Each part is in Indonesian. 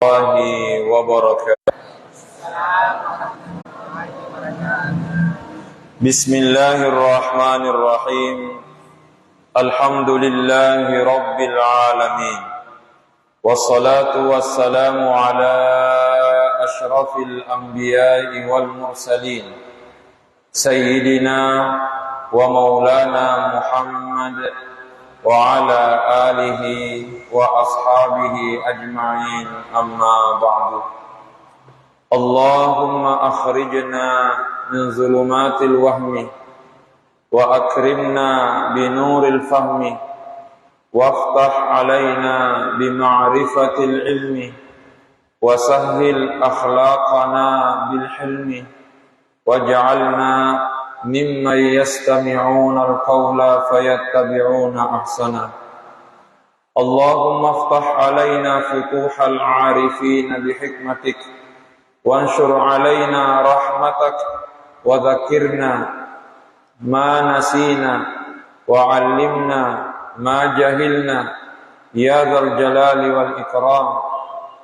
Warahmatullahi wabarakatuh. Bismillahirrahmanirrahim. Alhamdulillahi rabbil alamin. Wassalatu wassalamu ala ashrafil anbiya'i wal mursalin, sayyidina wa maulana Muhammad wa ala alihi wa ashabihi ajma'in, amma ba'du. Allahumma akhrijna min zulumatil wahmi wa akrimna binuril fahmi waftah alaina bima'rifatil ilmi wa sahhil akhlaqana bil hilmi waj'alna mimman yastami'una al-qawla fayattabi'una ahsana. Allahumma aftah alaina futuhal 'arifina bihikmatik wanshur alaina rahmatak wa dzakirna ma nasina wa 'allimna ma jahilna ya dzal jalali wal ikram.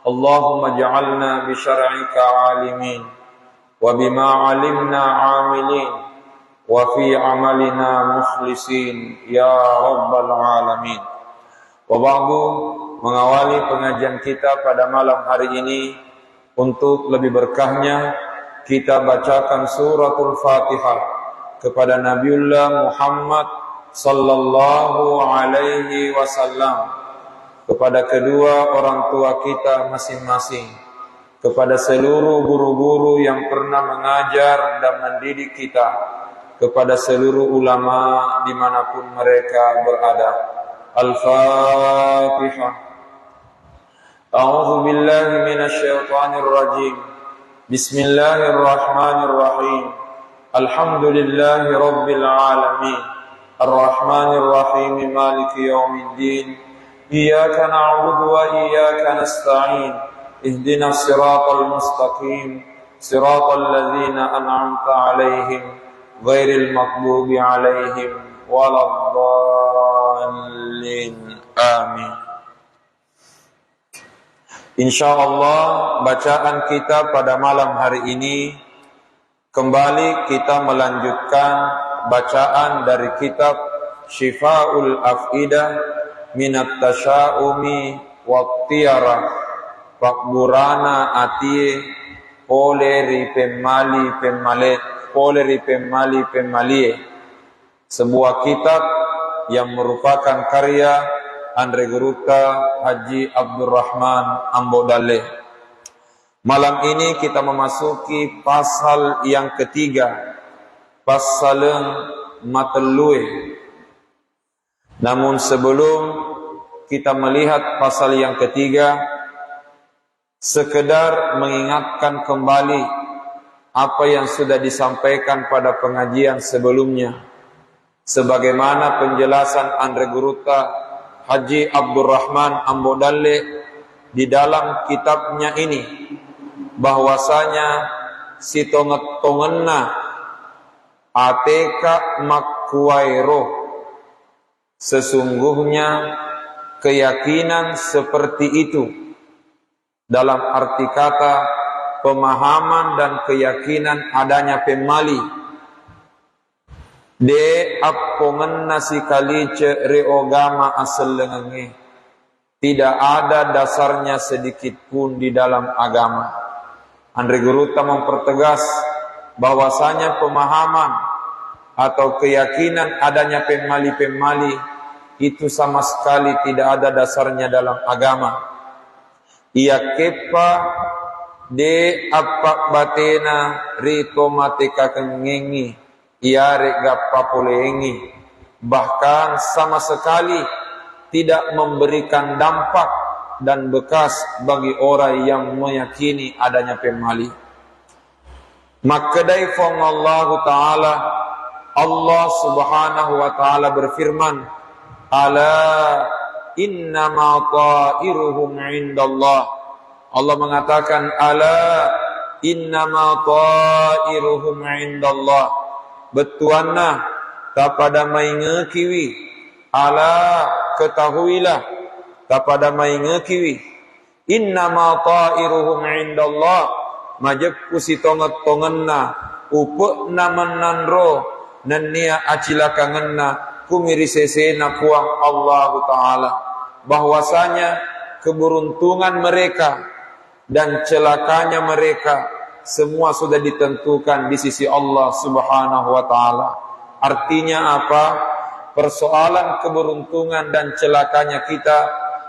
Allahumma ij'alna bi syar'ika 'alimin wa bima 'alimna 'amilin wa fi amalina mukhlisin ya rabbal alamin. Wa ba'du, mengawali pengajian kita pada malam hari ini, untuk lebih berkahnya kita bacakan suratul Fatihah kepada Nabiullah Muhammad sallallahu alaihi wasallam, kepada kedua orang tua kita masing-masing, kepada seluruh guru-guru yang pernah mengajar dan mendidik kita, kepada seluruh ulama dimanapun mereka berada. Al-Fatihah. A'udzu billahi minasy syaithanir rajim. Bismillahirrahmanirrahim. Alhamdulillahi rabbil alamin. Arrahmanir rahim, maliki yaumiddin. Iyyaka na'budu wa iyyaka nasta'in. Ihdinas siratal mustaqim. Siratal ladzina an'amta 'alaihim ghairil maghdubi 'alaihim waladdallin. Amin. Insyaallah bacaan kita pada malam hari ini kembali kita melanjutkan bacaan dari kitab Syifaul Afidah minat tasya'umi waqtiyarah Pakburana atie poleri pemali pemalie, sebuah kitab yang merupakan karya Andre Guruta Haji Abdurrahman Ambodale. Malam ini kita memasuki pasal yang ketiga, pasaleng matelue. Namun sebelum kita melihat pasal yang ketiga, sekedar mengingatkan kembali apa yang sudah disampaikan pada pengajian sebelumnya, sebagaimana penjelasan Andre Guruta Haji Abdurrahman Ambodale di dalam kitabnya ini, bahwasanya sitonget-tongenna ateka makwairo, sesungguhnya keyakinan seperti itu dalam arti kata pemahaman dan keyakinan adanya pemali de appongen nasi kalice reogama aselenge, tidak ada dasarnya sedikit pun di dalam agama. Andre Guruta mempertegas bahwasanya pemahaman atau keyakinan adanya pemali-pemali itu sama sekali tidak ada dasarnya dalam agama. Ia kepa de apa batena rito matika kengengi iare gapapolengi, bahkan sama sekali tidak memberikan dampak dan bekas bagi orang yang meyakini adanya pemali. Makadai Allah Ta'ala, Allah Subhanahu wa Ta'ala berfirman, ala innama ta'iruhum indallah. Allah mengatakan ala innama ta'iruhum indallah. Betuanna kepada maingekiwi ala ketahuilah kepada maingekiwi Innama ta'iruhum indallah, majek kusi tonget-tongenna upekna menandro nenia acilakangenna kumiri sesena puang Allah Ta'ala, bahwasanya keberuntungan mereka dan celakanya mereka semua sudah ditentukan di sisi Allah Subhanahu wa Ta'ala. Artinya apa? Persoalan keberuntungan dan celakanya kita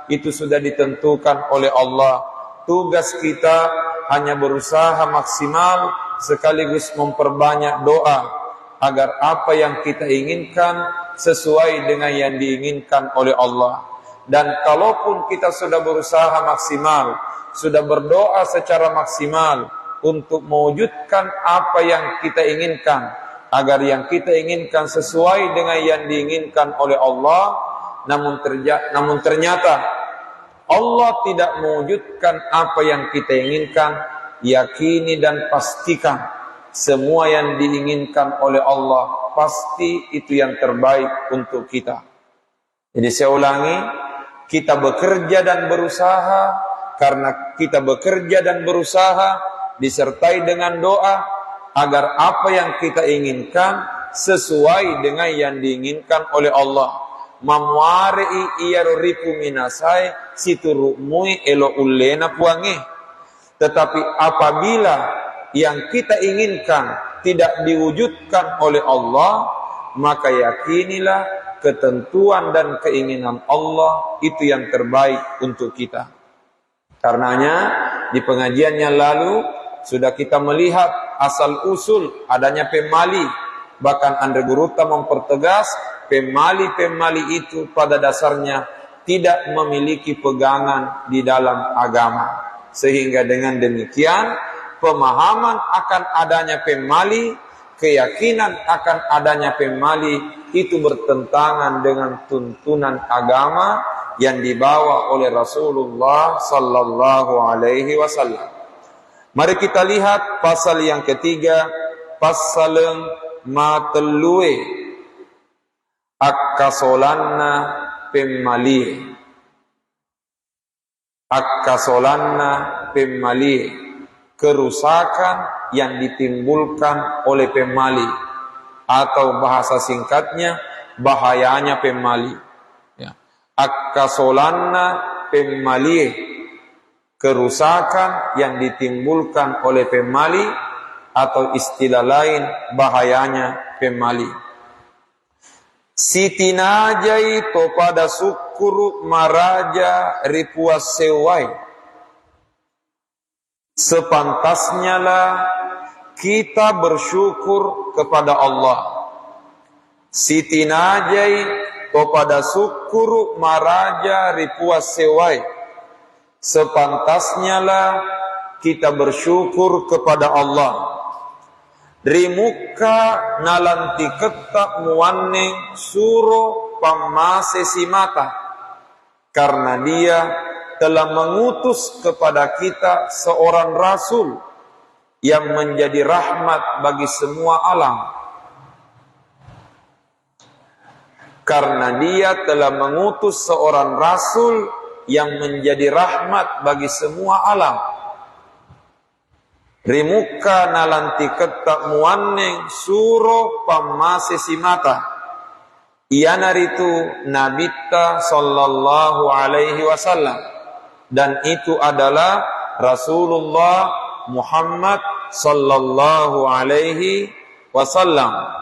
itu sudah ditentukan oleh Allah. Tugas kita hanya berusaha maksimal sekaligus memperbanyak doa agar apa yang kita inginkan sesuai dengan yang diinginkan oleh Allah. Dan kalaupun kita sudah berusaha maksimal, sudah berdoa secara maksimal untuk mewujudkan apa yang kita inginkan, agar yang kita inginkan sesuai dengan yang diinginkan oleh Allah, namun ternyata Allah tidak mewujudkan apa yang kita inginkan, yakini dan pastikan semua yang diinginkan oleh Allah pasti itu yang terbaik untuk kita. Jadi saya ulangi, kita bekerja dan berusaha. Karena kita bekerja dan berusaha disertai dengan doa agar apa yang kita inginkan sesuai dengan yang diinginkan oleh Allah. Mamwari iyarriku minasai siturumui elo ulena puangi. Tetapi apabila yang kita inginkan tidak diwujudkan oleh Allah, maka yakinilah ketentuan dan keinginan Allah itu yang terbaik untuk kita. Karenanya di pengajian yang lalu sudah kita melihat asal usul adanya pemali. Bahkan Andre Guruta mempertegas pemali itu pada dasarnya tidak memiliki pegangan di dalam agama. Sehingga dengan demikian pemahaman akan adanya pemali, keyakinan akan adanya pemali itu bertentangan dengan tuntunan agama yang dibawa oleh Rasulullah sallallahu alaihi wasallam. Mari kita lihat pasal yang ketiga, pasal matelue akkasolanna pemali. Akkasolanna pemali, kerusakan yang ditimbulkan oleh pemali, atau bahasa singkatnya bahayanya pemali. Akkasolanna pemali, kerusakan yang ditimbulkan oleh pemali, atau istilah lain bahayanya pemali. Sitinajai topada syukur maraja ripuas sewai, sepantasnya lah kita bersyukur kepada Allah. Sitinajai kepada syukur maraja ripuas sewai, sepantasnya lah kita bersyukur kepada Allah. Rimuka nalanti ketak muanne suro pamase simata, karena dia telah mengutus kepada kita seorang rasul yang menjadi rahmat bagi semua alam. Karena dia telah mengutus seorang rasul yang menjadi rahmat bagi semua alam. Rimuka nalanti ketak muanneng suro pamase simata. Ianaritu nabita sallallahu alaihi wasallam. Dan itu adalah Rasulullah Muhammad sallallahu alaihi wasallam.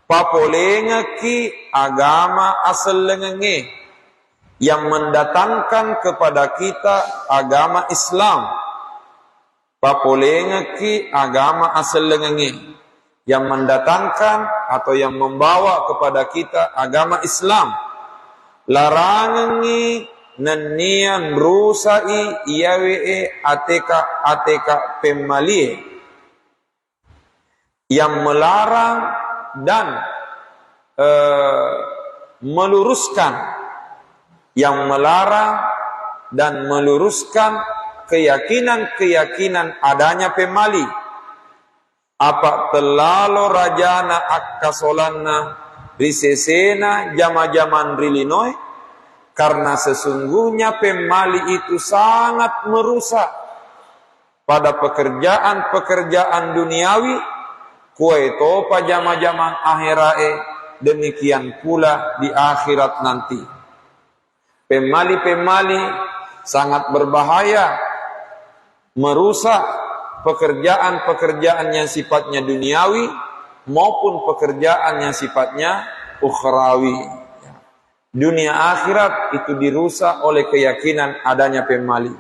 Papolenga ki agama asal lengenge yang mendatangkan kepada kita agama Islam. Papolenga ki agama asal lengenge yang mendatangkan atau yang membawa kepada kita agama Islam. Larangangi nanian rusai iawe ateka pemali, yang melarang dan meluruskan, yang melarang dan meluruskan keyakinan adanya pemali. Apa terlalu rajana akkasolanna risesena jama-jaman rilinoi, Karena sesungguhnya pemali itu sangat merusak pada pekerjaan-pekerjaan duniawi, kue topa jama-jaman akhirae, demikian pula di akhirat nanti. Pemali-pemali sangat berbahaya, merusak pekerjaan-pekerjaan yang sifatnya duniawi maupun pekerjaan yang sifatnya ukhrawi. Dunia akhirat itu dirusak oleh keyakinan adanya pemali.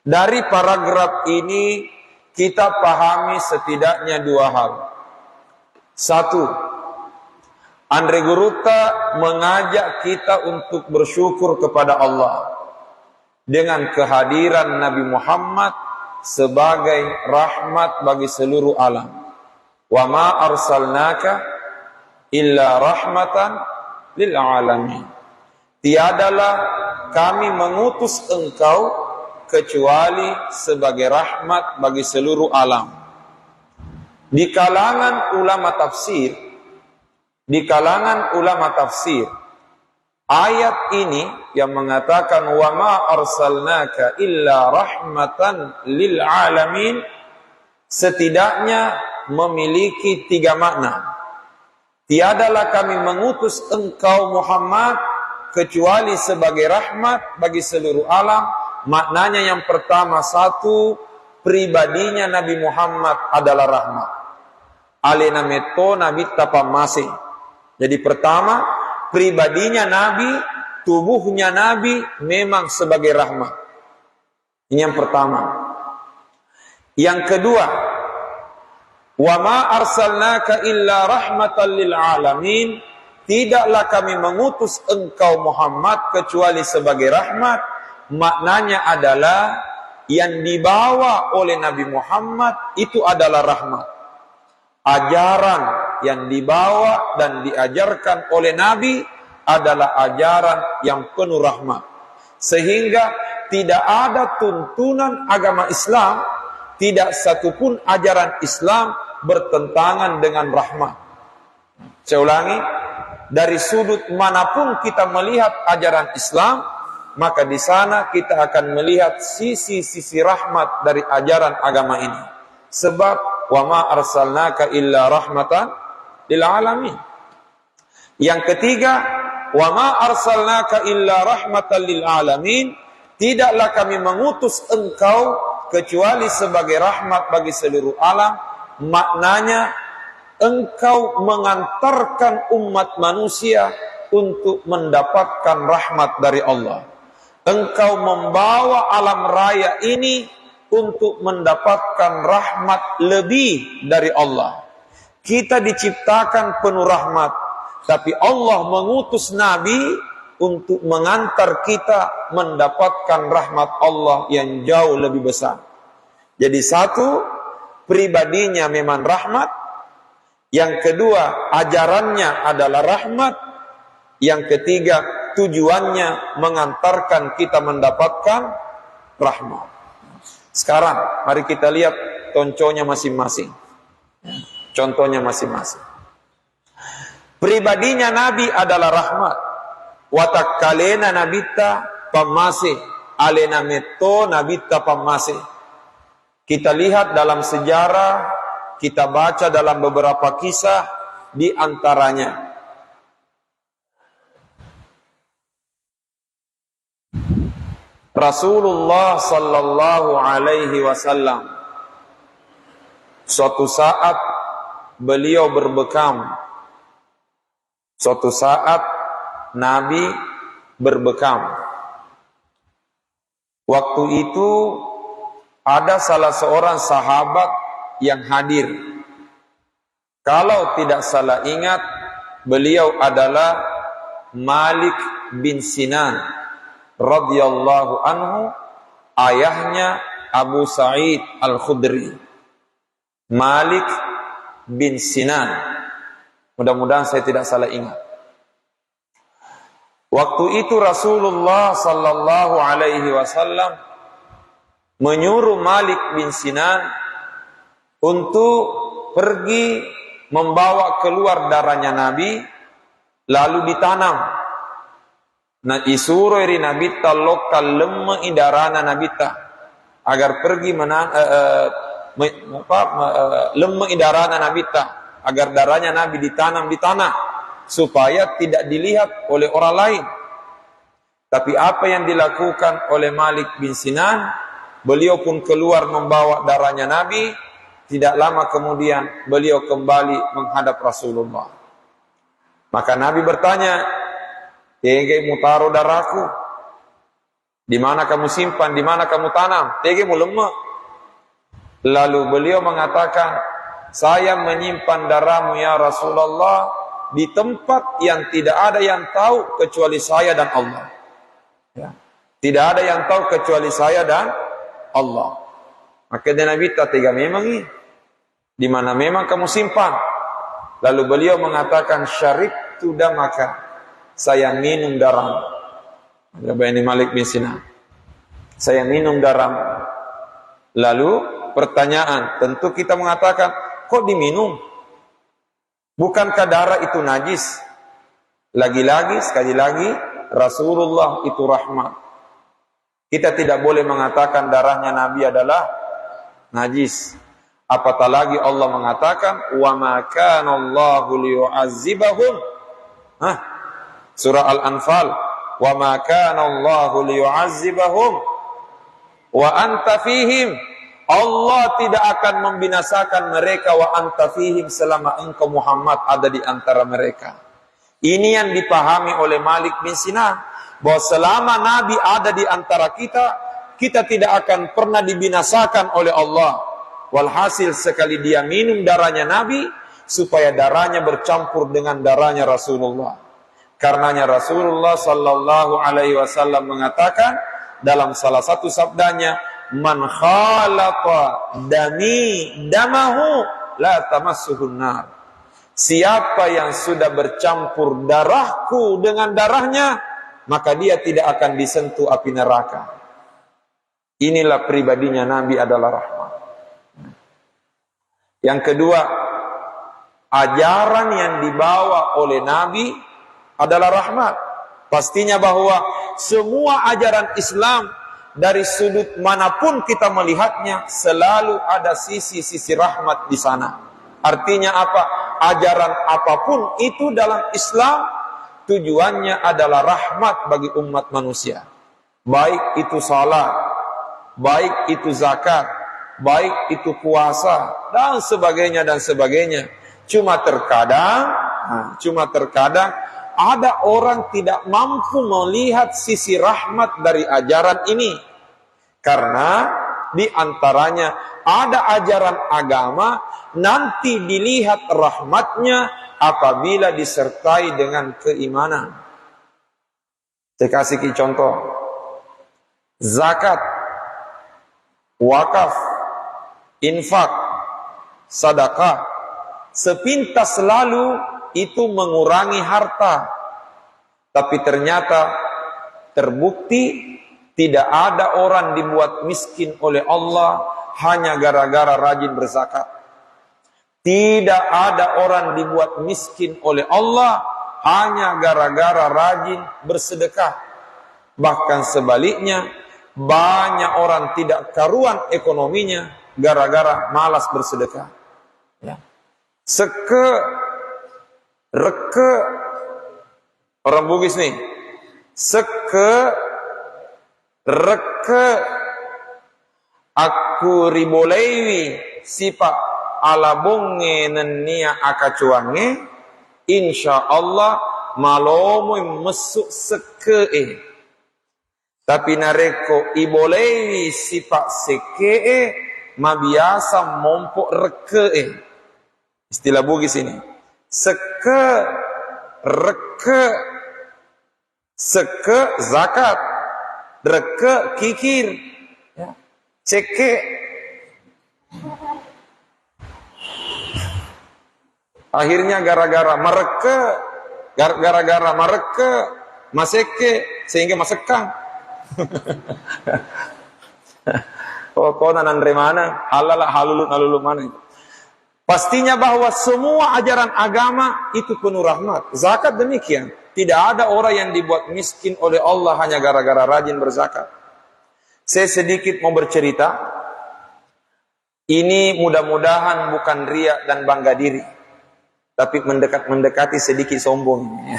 Dari paragraf ini kita pahami setidaknya dua hal. Satu, Andre Guruta mengajak kita untuk bersyukur kepada Allah dengan kehadiran Nabi Muhammad sebagai rahmat bagi seluruh alam. Wa ma arsalnaka illa rahmatan lil alamin. Tiadalah kami mengutus engkau kecuali sebagai rahmat bagi seluruh alam. Di kalangan ulama tafsir, ayat ini yang mengatakan wa ma arsalnaka illa rahmatan lil alamin setidaknya memiliki tiga makna. Tiadalah kami mengutus engkau Muhammad kecuali sebagai rahmat bagi seluruh alam. Maknanya yang pertama, satu, pribadinya Nabi Muhammad adalah rahmat. Alena meto Nabi tapamase. Jadi pertama, pribadinya Nabi, tubuhnya Nabi memang sebagai rahmat. Ini yang pertama. Yang kedua, wa ma arsalnaka illa rahmatan lil alamin, tidaklah kami mengutus engkau Muhammad kecuali sebagai rahmat. Maknanya adalah yang dibawa oleh Nabi Muhammad itu adalah rahmat. Ajaran yang dibawa dan diajarkan oleh Nabi adalah ajaran yang penuh rahmat. Sehingga tidak ada tuntunan agama Islam, tidak satupun ajaran Islam bertentangan dengan rahmat. Saya ulangi, dari sudut manapun kita melihat ajaran Islam, maka di sana kita akan melihat sisi-sisi rahmat dari ajaran agama ini. Sebab wa ma arsalnaka illa rahmatan lil alamin. Yang ketiga, wa ma arsalnaka illa rahmatan lil alamin, tidaklah kami mengutus engkau kecuali sebagai rahmat bagi seluruh alam. Maknanya engkau mengantarkan umat manusia untuk mendapatkan rahmat dari Allah. Engkau membawa alam raya ini untuk mendapatkan rahmat lebih dari Allah. Kita diciptakan penuh rahmat, tapi Allah mengutus Nabi untuk mengantar kita mendapatkan rahmat Allah yang jauh lebih besar. Jadi satu, pribadinya memang rahmat. Yang kedua, ajarannya adalah rahmat. Yang ketiga, tujuannya mengantarkan kita mendapatkan rahmat. Sekarang mari kita lihat contohnya masing-masing. Contohnya masing-masing. Pribadinya Nabi adalah rahmat. Watakalena nabita pamase, alena meto nabita pamase. Kita lihat dalam sejarah, kita baca dalam beberapa kisah, di antaranya Rasulullah sallallahu alaihi wasallam suatu saat beliau berbekam. Suatu saat Nabi berbekam. Waktu itu ada salah seorang sahabat yang hadir. Kalau tidak salah ingat, beliau adalah Malik bin Sinan radhiyallahu anhu, ayahnya Abu Sa'id Al-Khudri. Malik bin Sinan. Mudah-mudahan saya tidak salah ingat. Waktu itu Rasulullah sallallahu alaihi wasallam menyuruh Malik bin Sinan untuk pergi membawa keluar darahnya Nabi, lalu ditanam na isuro ri nabita lokal lemma idarana nabita agar pergi lemma idarana nabita agar darahnya Nabi ditanam di tanah supaya tidak dilihat oleh orang lain. Tapi apa yang dilakukan oleh Malik bin Sinan, beliau pun keluar membawa darahnya Nabi. Tidak lama kemudian beliau kembali menghadap Rasulullah. Maka Nabi bertanya, "Tege mu taruh darahku? Di mana kamu simpan? Di mana kamu tanam? Tege mu lemah." Lalu beliau mengatakan, "Saya menyimpan darahmu ya Rasulullah di tempat yang tidak ada yang tahu kecuali saya dan Allah." Ya. Tidak ada yang tahu kecuali saya dan Allah. Maka dia Nabi tega memang ini. Di mana memang kamu simpan. Lalu beliau mengatakan, "Syaribtu damaka." Saya minum darahmu. Ini Malik bin Sinan. Saya minum darahmu. Lalu pertanyaan, tentu kita mengatakan, kok diminum? Bukankah darah itu najis? Lagi-lagi, sekali lagi, Rasulullah itu rahmat. Kita tidak boleh mengatakan darahnya Nabi adalah najis. Apatah lagi Allah mengatakan, "Wa ma kana Allahu liyu'azzibahum." Surah Al-Anfal, "Wa ma kana Allahu liyu'azzibahum wa anta fihim." Allah tidak akan membinasakan mereka wa anta fihim selama engkau Muhammad ada di antara mereka. Ini yang dipahami oleh Malik bin Sinan, bahwa selama Nabi ada di antara kita, kita tidak akan pernah dibinasakan oleh Allah. Walhasil sekali dia minum darahnya Nabi, supaya darahnya bercampur dengan darahnya Rasulullah. Karenanya Rasulullah sallallahu alaihi wasallam mengatakan dalam salah satu sabdanya, "Man khalata dami damahu la tamassuhun nar." Siapa yang sudah bercampur darahku dengan darahnya, maka dia tidak akan disentuh api neraka. Inilah pribadinya Nabi adalah rahmat. Yang kedua, ajaran yang dibawa oleh Nabi adalah rahmat. Pastinya bahwa semua ajaran Islam dari sudut manapun kita melihatnya selalu ada sisi-sisi rahmat di sana. Artinya apa? Ajaran apapun itu dalam Islam tujuannya adalah rahmat bagi umat manusia. Baik itu salat, baik itu zakat, baik itu puasa dan sebagainya dan sebagainya. Cuma terkadang ada orang tidak mampu melihat sisi rahmat dari ajaran ini. Karena di antaranya ada ajaran agama nanti dilihat rahmatnya apabila disertai dengan keimanan. Saya kasih contoh. Zakat, wakaf, infak, sedekah, sepintas lalu itu mengurangi harta. Tapi ternyata terbukti tidak ada orang dibuat miskin oleh Allah hanya gara-gara rajin berzakat. Tidak ada orang dibuat miskin oleh Allah hanya gara-gara rajin bersedekah. Bahkan sebaliknya, banyak orang tidak karuan ekonominya gara-gara malas bersedekah. Ya. Reke orang Bugis nih. Reke aku ribolewi sifat ala bonge nenia akacuange insya Allah malomo mesuk seke tapi nareko ibolewi sifat seke mabiasa mompok reke istilah Bugis ini reke zakat reke kikir ya. Ceke akhirnya gara-gara mereke maseke sehingga masekang kona nandre mana halala halulu mana itu. Pastinya bahwa semua ajaran agama itu penuh rahmat. Zakat demikian. Tidak ada orang yang dibuat miskin oleh Allah hanya gara-gara rajin berzakat. Saya sedikit mau bercerita. Ini mudah-mudahan bukan riya dan bangga diri, tapi mendekati sedikit sombong.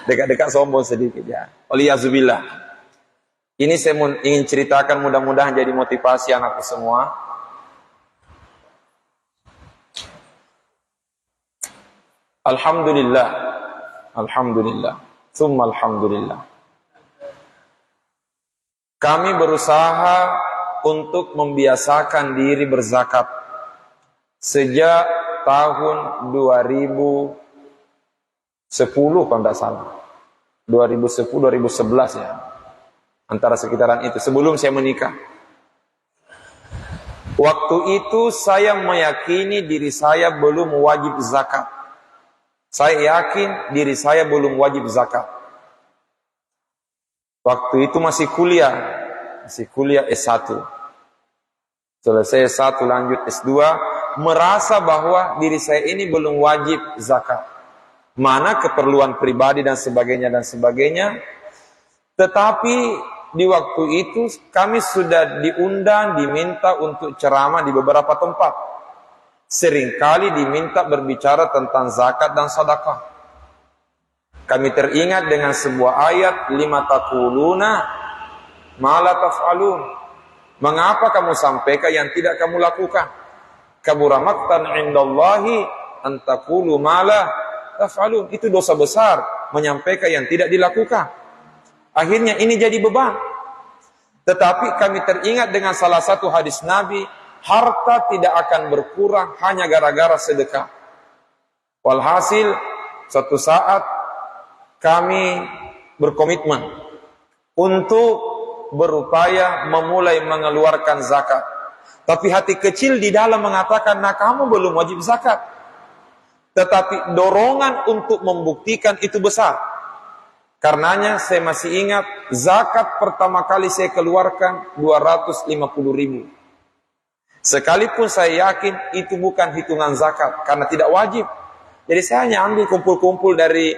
Dekat-dekat sombong sedikit ya. Waliyazubillah. Ini saya ingin ceritakan, mudah-mudahan jadi motivasi anakku semua. Alhamdulillah. Alhamdulillah. Tsumma alhamdulillah. Kami berusaha untuk membiasakan diri berzakat sejak tahun 2010 kalau tidak salah. 2010 2011 ya. Antara sekitaran itu sebelum saya menikah. Waktu itu saya meyakini diri saya belum wajib zakat. Saya yakin diri saya belum wajib zakat. Waktu itu masih kuliah S1. Selesai S1 lanjut S2, merasa bahwa diri saya ini belum wajib zakat. Mana keperluan pribadi dan sebagainya. Tetapi di waktu itu kami sudah diundang, diminta untuk ceramah di beberapa tempat. Seringkali diminta berbicara tentang zakat dan sedekah. Kami teringat dengan sebuah ayat, lima taquluna ma la taf'alun. Mengapa kamu sampaikan yang tidak kamu lakukan? Kabura maqtan 'indallahi an taqulu ma la taf'alun. Itu dosa besar menyampaikan yang tidak dilakukan. Akhirnya ini jadi beban. Tetapi kami teringat dengan salah satu hadis Nabi, harta tidak akan berkurang hanya gara-gara sedekah. Walhasil, suatu saat kami berkomitmen untuk berupaya memulai mengeluarkan zakat. Tapi hati kecil di dalam mengatakan, nah kamu belum wajib zakat. Tetapi dorongan untuk membuktikan itu besar. Karenanya saya masih ingat, zakat pertama kali saya keluarkan 250.000. Sekalipun saya yakin itu bukan hitungan zakat, karena tidak wajib. Jadi saya hanya ambil kumpul-kumpul dari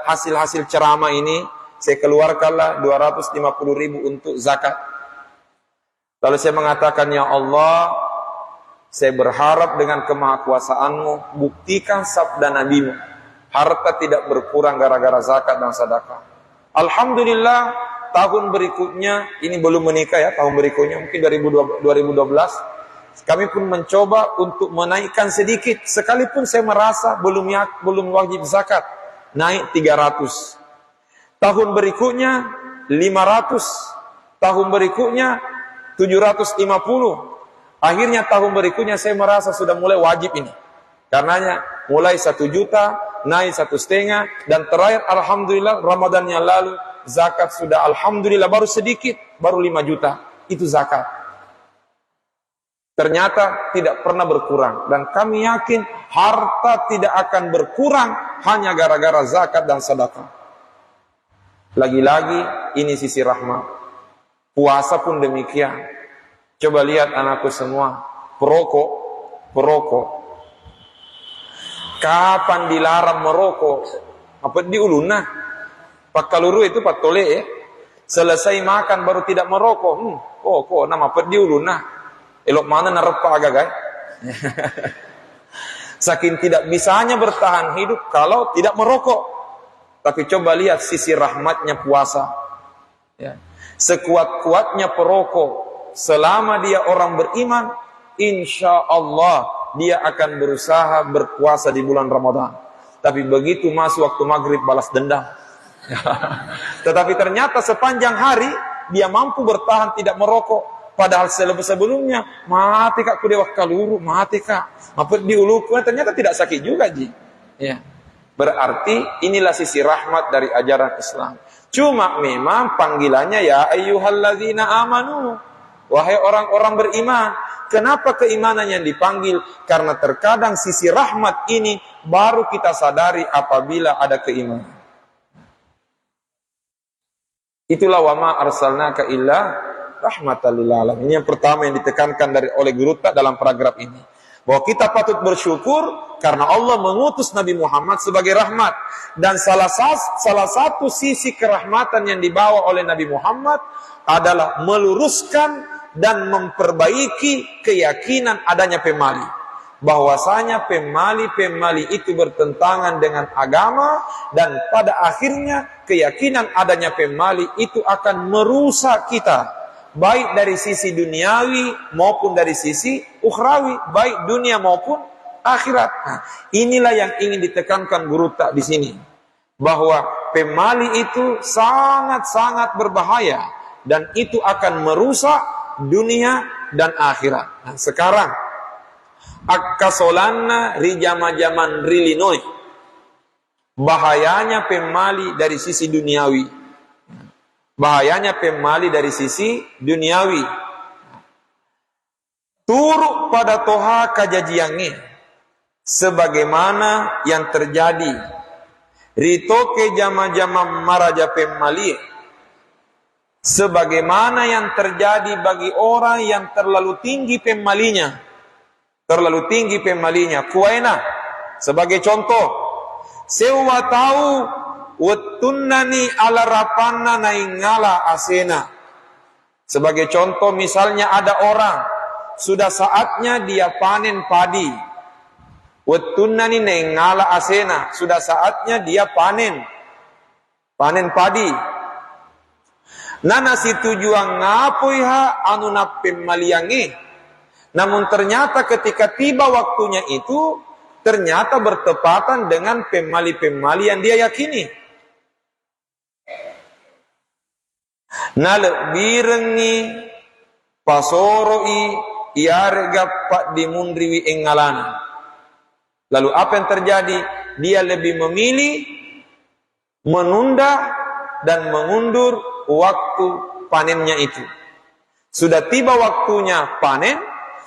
hasil-hasil ceramah ini, saya keluarkanlah 250.000 untuk zakat. Lalu saya mengatakan, ya Allah, saya berharap dengan kemahakuasaan-Mu, buktikan sabda Nabi-Mu, harta tidak berkurang gara-gara zakat dan sedekah. Alhamdulillah, tahun berikutnya, ini belum menikah ya, tahun berikutnya mungkin 2012, kami pun mencoba untuk menaikkan sedikit, sekalipun saya merasa belum wajib zakat, naik 300. Tahun berikutnya 500, tahun berikutnya 750. Akhirnya tahun berikutnya saya merasa sudah mulai wajib ini. Karenanya mulai 1 juta, naik 1,5, dan terakhir alhamdulillah Ramadan yang lalu zakat sudah alhamdulillah baru sedikit, baru 5 juta. Itu zakat. Ternyata tidak pernah berkurang, dan kami yakin harta tidak akan berkurang hanya gara-gara zakat dan sedekah. Lagi-lagi ini sisi rahmat. Puasa pun demikian. Coba lihat anakku semua, perokok. Kapan dilarang merokok? Apa di uluna? Pak kaluru itu pak tole ya. Selesai makan baru tidak merokok. Kok nama apa di uluna? Elok mana narepa agak. Saking tidak bisanya bertahan hidup kalau tidak merokok. Tapi coba lihat sisi rahmatnya puasa. Ya. Sekuat-kuatnya perokok, selama dia orang beriman, insya Allah dia akan berusaha berpuasa di bulan Ramadan. Tapi begitu masuk waktu maghrib balas dendam. Tetapi ternyata sepanjang hari dia mampu bertahan tidak merokok. Padahal sebelumnya mati kak kudewak kaluru, mati kak apa diuluku, ternyata tidak sakit juga ji. Ya. Berarti inilah sisi rahmat dari ajaran Islam. Cuma memang panggilannya ya ayyuhalladzina amanu, wahai orang-orang beriman. Kenapa keimanan yang dipanggil? Karena terkadang sisi rahmat ini baru kita sadari apabila ada keimanan. Itulah wama arsalnaka illa rahmatan lil alamin. Ini yang pertama yang ditekankan oleh guru dalam paragraf ini. Bahwa kita patut bersyukur karena Allah mengutus Nabi Muhammad sebagai rahmat. Dan salah satu sisi kerahmatan yang dibawa oleh Nabi Muhammad adalah meluruskan dan memperbaiki keyakinan adanya pemali. Bahwasanya pemali-pemali itu bertentangan dengan agama, dan pada akhirnya keyakinan adanya pemali itu akan merusak kita. Baik dari sisi duniawi maupun dari sisi ukhrawi, baik dunia maupun akhirat. Nah, inilah yang ingin ditekankan Guru Tak di sini, bahwa pemali itu sangat-sangat berbahaya dan itu akan merusak dunia dan akhirat. Nah, sekarang akasolanna rijama-jaman rilinoi, bahayanya pemali dari sisi duniawi. Bahayanya pemali dari sisi duniawi. Turuk pada toha kajajiannya, sebagaimana yang terjadi ritoke jama-jama maraja pemali, sebagaimana yang terjadi bagi orang yang terlalu tinggi pemalinya. Terlalu tinggi pemalinya. Kuaina sebagai contoh, sewa tahu Wattunnani ala rapanna naingala asena. Sebagai contoh, misalnya ada orang sudah saatnya dia panen padi. Wattunnani naingala asena, sudah saatnya dia panen padi. Nana si tujuan ngapuiha anu napim maliangi. Namun ternyata ketika tiba waktunya itu, ternyata bertepatan dengan pemali-pemali yang dia yakini. Nale birengi pasoroi iarga pak dimundriwi engalana. Lalu apa yang terjadi? Dia lebih memilih menunda dan mengundur waktu panennya itu. Sudah tiba waktunya panen,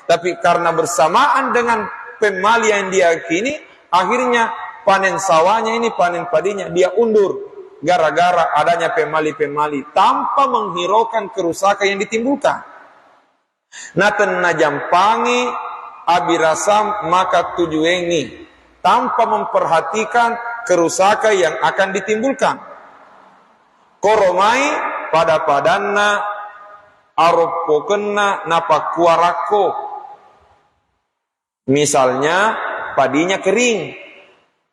tapi karena bersamaan dengan pemali yang dia yakini, akhirnya panen sawahnya ini, panen padinya dia undur. Gara-gara adanya pemali-pemali tanpa menghiraukan kerusakan yang ditimbulkan. Naten najampangi abirasam maka tujuengi, tanpa memperhatikan kerusakan yang akan ditimbulkan. Koromai pada padanna aropokenna napakuarako. Misalnya padinya kering,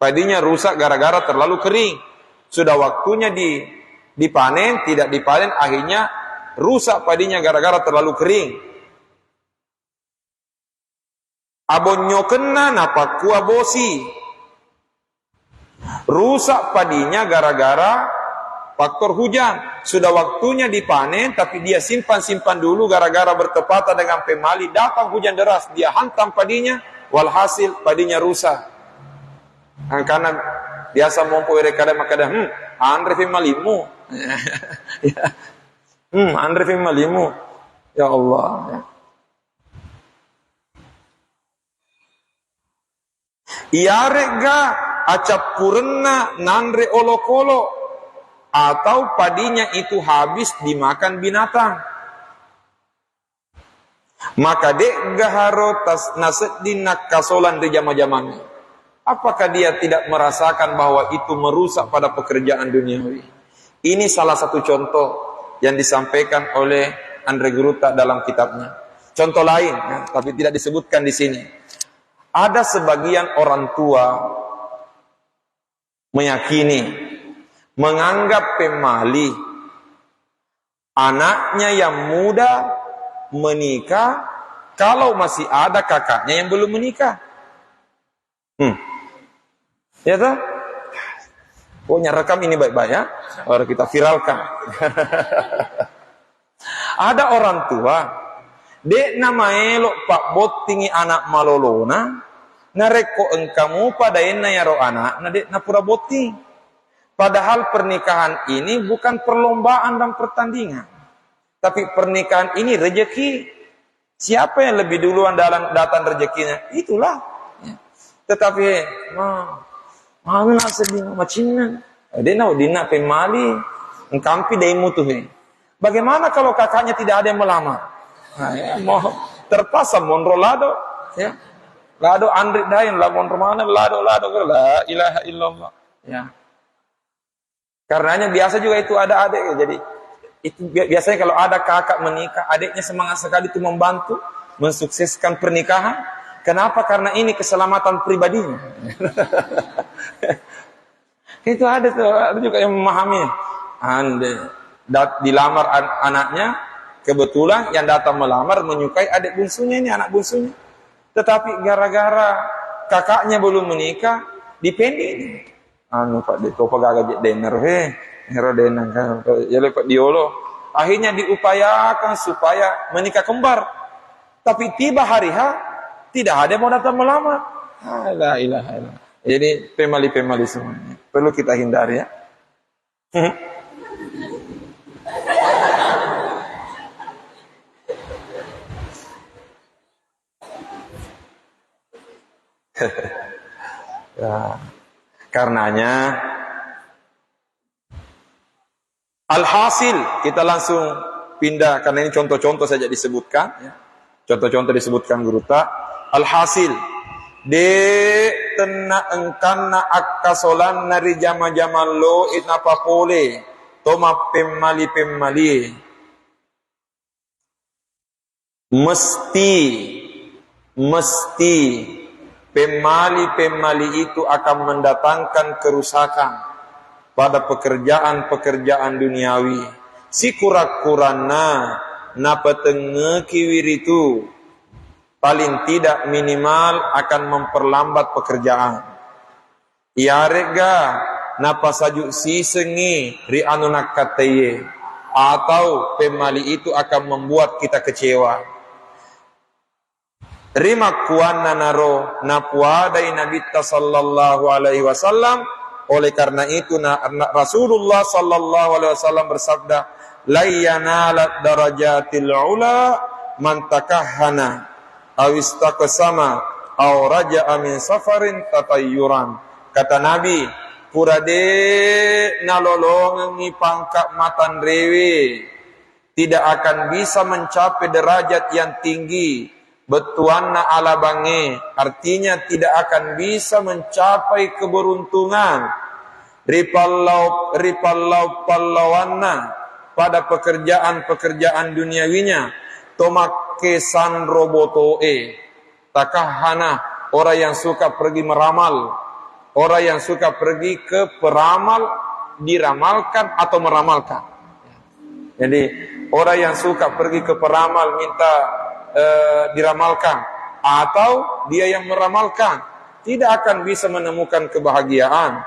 padinya rusak gara-gara terlalu kering. Sudah waktunya dipanen, tidak dipanen, akhirnya rusak padinya gara-gara terlalu kering. Abonyokenna napakua bosi, rusak padinya gara-gara faktor hujan. Sudah waktunya dipanen, tapi dia simpan-simpan dulu gara-gara bertepatan dengan pemali. Datang hujan deras, dia hantam padinya, walhasil padinya rusak. Karena biasa mompo rekada-makada, andre pemalimu. Andre pemalimu. Ya Allah. Iarega acap purna nandre olokolo, atau padinya itu habis dimakan binatang. Maka dek gaharo tas nasedin nakasolan di jama-jamannya. Apakah dia tidak merasakan bahwa itu merusak pada pekerjaan duniawi? Ini salah satu contoh yang disampaikan oleh Andre Guruta dalam kitabnya. Contoh lain, ya, tapi tidak disebutkan di sini. Ada sebagian orang tua meyakini, menganggap pemali anaknya yang muda menikah kalau masih ada kakaknya yang belum menikah. Ya toh? Pokoknya rekam ini baik-baik ya, baru kita viralkan. Ada orang tua, dek nama elok pak botingi anak malolona, nareko engkamu pada ena yaro anak, nadek napura boting. Padahal pernikahan ini bukan perlombaan dan pertandingan, tapi pernikahan ini rezeki. Siapa yang lebih duluan dalam datang rezekinya, itulah. Ya. Tetapi mana sedih macam dia nak dina pemali engkampi dai mutuh. Bagaimana kalau kakaknya tidak ada yang melamar? Nah, ya, mau terpaksa monrolado, ya. Lado andrit dain lamun romana lado la ilaha illallah. Ya. Karenanya biasa juga itu ada adik, jadi itu biasanya kalau ada kakak menikah, adiknya semangat sekali itu membantu mensukseskan pernikahan. Kenapa? Karena ini keselamatan pribadinya. Itu ada tuh, ada juga yang memahami. Dilamar anaknya, kebetulan yang datang melamar menyukai adik bungsunya ini, anak bungsunya. Tetapi gara-gara kakaknya belum menikah, dipendek. Pak de to pagaga dener hero dener ya lepat diolo. Akhirnya diupayakan supaya menikah kembar. Tapi tiba hari H tidak ada yang mau datang melamar. La ilaha illallah. Jadi pemali-pemali semuanya perlu kita hindari ya. Ya. Karenanya alhasil kita langsung pindah, karena ini contoh-contoh saja disebutkan ya. Contoh-contoh disebutkan guru ta. Alhasil de tena engkana akasolan nari jama-jama lo itna papole toma pemali mesti pemali itu akan mendatangkan kerusakan pada pekerjaan-pekerjaan duniawi. Si kurak-kurana napetenge kiwir itu paling tidak minimal akan memperlambat pekerjaan. Iarega napa sajuk si sengi ri anu nakateye, atau pemali itu akan membuat kita kecewa. Rima kuanna naro napuadai Nabi sallallahu alaihi wasallam. Oleh karena itu Rasulullah sallallahu alaihi wasallam bersabda, la yanala darajatil ula man takahhana aw istaqsama aw raja'a min safarin tatayyuran. Kata Nabi, purade nalolongi pangkat matan rewe tidak akan bisa mencapai derajat yang tinggi. Betuanna ala bange, artinya tidak akan bisa mencapai keberuntungan. Ripallau pallawanna pada pekerjaan duniawinya. Tomakesan robotoe, takahana orang yang suka pergi meramal, orang yang suka pergi ke peramal, diramalkan atau meramalkan. Jadi orang yang suka pergi ke peramal minta diramalkan, atau dia yang meramalkan, tidak akan bisa menemukan kebahagiaan.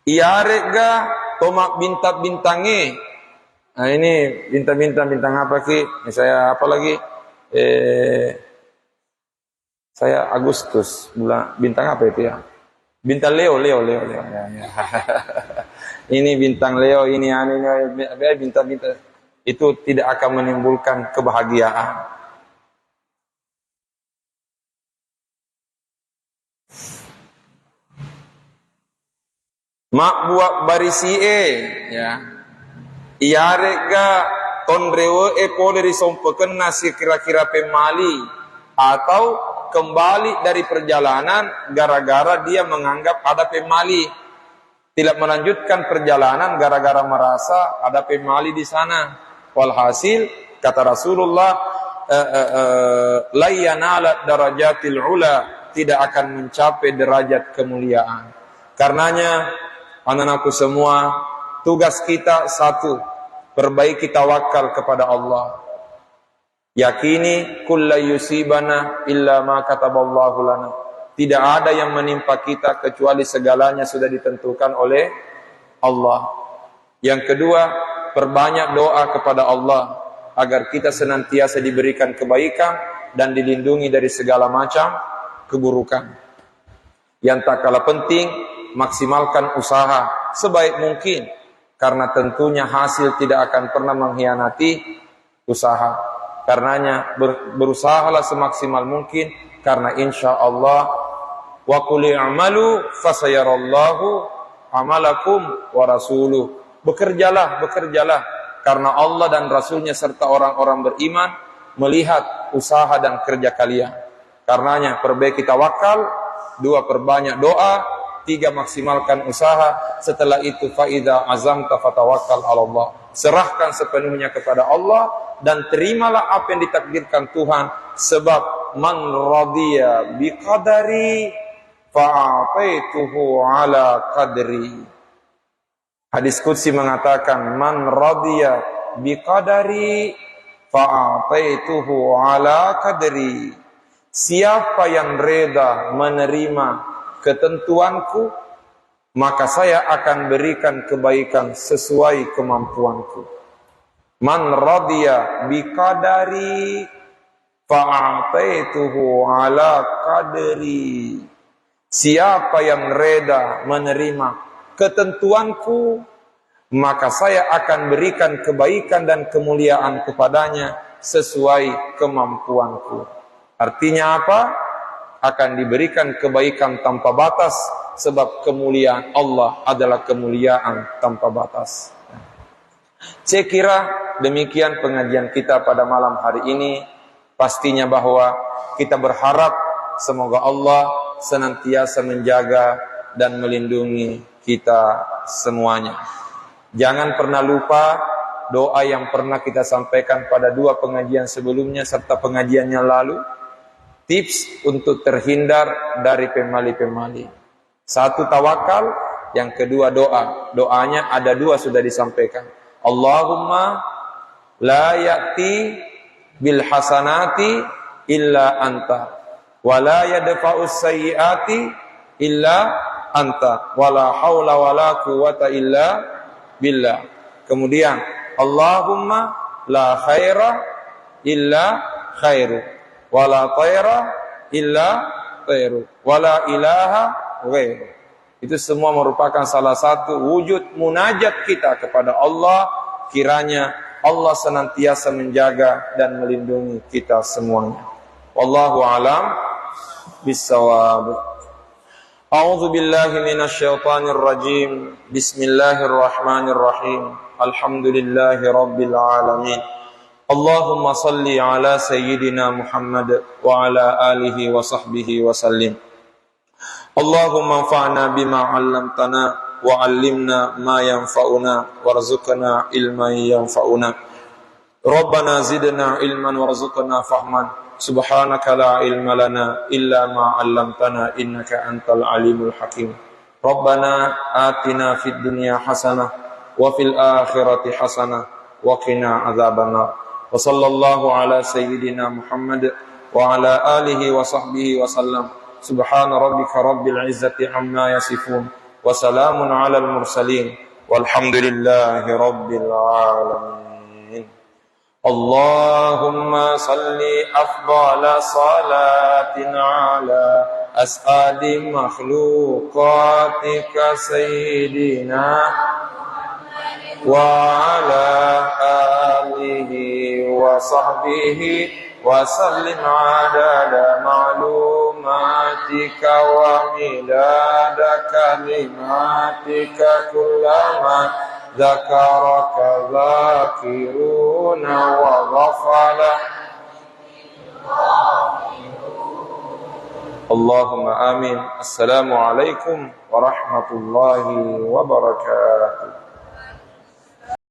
Iarega tomak bintang-bintange. Nah ini bintang apa ki? Saya apa lagi? Saya Agustus, bulan bintang apa itu ya? Bintang Leo. Ya. Ini bintang Leo, ini bintang itu tidak akan menimbulkan kebahagiaan. Mak buat barisie ya. Iarega tonrewe poleri sompeken nasi kira-kira pemali, atau kembali dari perjalanan gara-gara dia menganggap ada pemali, tidak melanjutkan perjalanan gara-gara merasa ada pemali di sana. Walhasil kata Rasulullah, la yanala darajatil ula, tidak akan mencapai derajat kemuliaan. Karenanya anak-anakku semua, tugas kita satu, perbaiki tawakal kepada Allah. Yakini kulla yusibana illa ma kataballahu lana. Tidak ada yang menimpa kita kecuali segalanya sudah ditentukan oleh Allah. Yang kedua, perbanyak doa kepada Allah agar kita senantiasa diberikan kebaikan dan dilindungi dari segala macam keburukan. Yang tak kalah penting, maksimalkan usaha sebaik mungkin, karena tentunya hasil tidak akan pernah mengkhianati usaha. Karenanya berusahalah semaksimal mungkin, karena insya Allah wa qul i'malu fasayarallahu amalakum wa rasuluh. Bekerjalah, karena Allah dan Rasulnya serta orang-orang beriman melihat usaha dan kerja kalian. Karenanya perbaiki tawakal, 2 perbanyak doa, 3 maksimalkan usaha. Setelah itu faida azamta fatawakkal 'ala Allah. Serahkan sepenuhnya kepada Allah dan terimalah apa yang ditakdirkan Tuhan, sebab man radiya biqadari fa'ataituhu 'ala qadri. Hadis qudsi mengatakan man radiya biqadari fa'ataituhu 'ala qadri. Siapa yang reda menerima ketentuanku, maka saya akan berikan kebaikan sesuai kemampuanku. Man radiya biqadari fa'ataituhu 'ala qadri. Siapa yang reda menerima ketentuanku, maka saya akan berikan kebaikan dan kemuliaan kepadanya sesuai kemampuanku. Artinya apa? Akan diberikan kebaikan tanpa batas, sebab kemuliaan Allah adalah kemuliaan tanpa batas. Saya kira demikian pengajian kita pada malam hari ini. Pastinya bahwa kita berharap semoga Allah senantiasa menjaga dan melindungi kita semuanya. Jangan pernah lupa doa yang pernah kita sampaikan pada 2 pengajian sebelumnya serta pengajian yang lalu. Tips untuk terhindar dari pemali-pemali. 1 tawakal, yang kedua doa. Doanya ada 2 sudah disampaikan. Allahumma la ya'ti bil hasanati illa anta wa la yadfa'us sayyiati illa anta wa la haula wa la quwwata illa billah. Kemudian Allahumma la khaira illa khairu wala tayra illa tayru wala ilaha ghairu. Itu semua merupakan salah satu wujud munajat kita kepada Allah. Kiranya Allah senantiasa menjaga dan melindungi kita semuanya. Wallahu alam bissawab. A'udzu billahi minasyaitonir rajim. Bismillahirrahmanirrahim. Alhamdulillahi rabbil alamin. Allahumma salli ala sayyidina Muhammad wa ala alihi wa sahbihi wa sallim. Allahumma anfa'na bima 'allamtana wa 'allimna ma yanfa'una warzuqna ilman yanfa'una. Rabbana zidna ilman warzuqna fahman. Subhanaka la ilma lana illa ma 'allamtana innaka antal alimul hakim. Rabbana atina fid dunya hasanah wa fil akhirati hasanah wa qina adzabannar. Wa sallallahu ala sayyidina Muhammad wa ala alihi wa sahbihi wa sallam. Subhana rabbika rabbil izzati amma yasifun wa salamun ala al-mursalin walhamdulillahi rabbil alamin. Allahumma salli afdala salatin ala as'adi makhluqatika sayyidina wa ala alihi wa sahbihi wa sallim adada ma'lumatika wa midada kalimatika kullama dzakaraka dzakiruna wa ghafala. Allahumma amin. Assalamualaikum warahmatullahi wabarakatuh.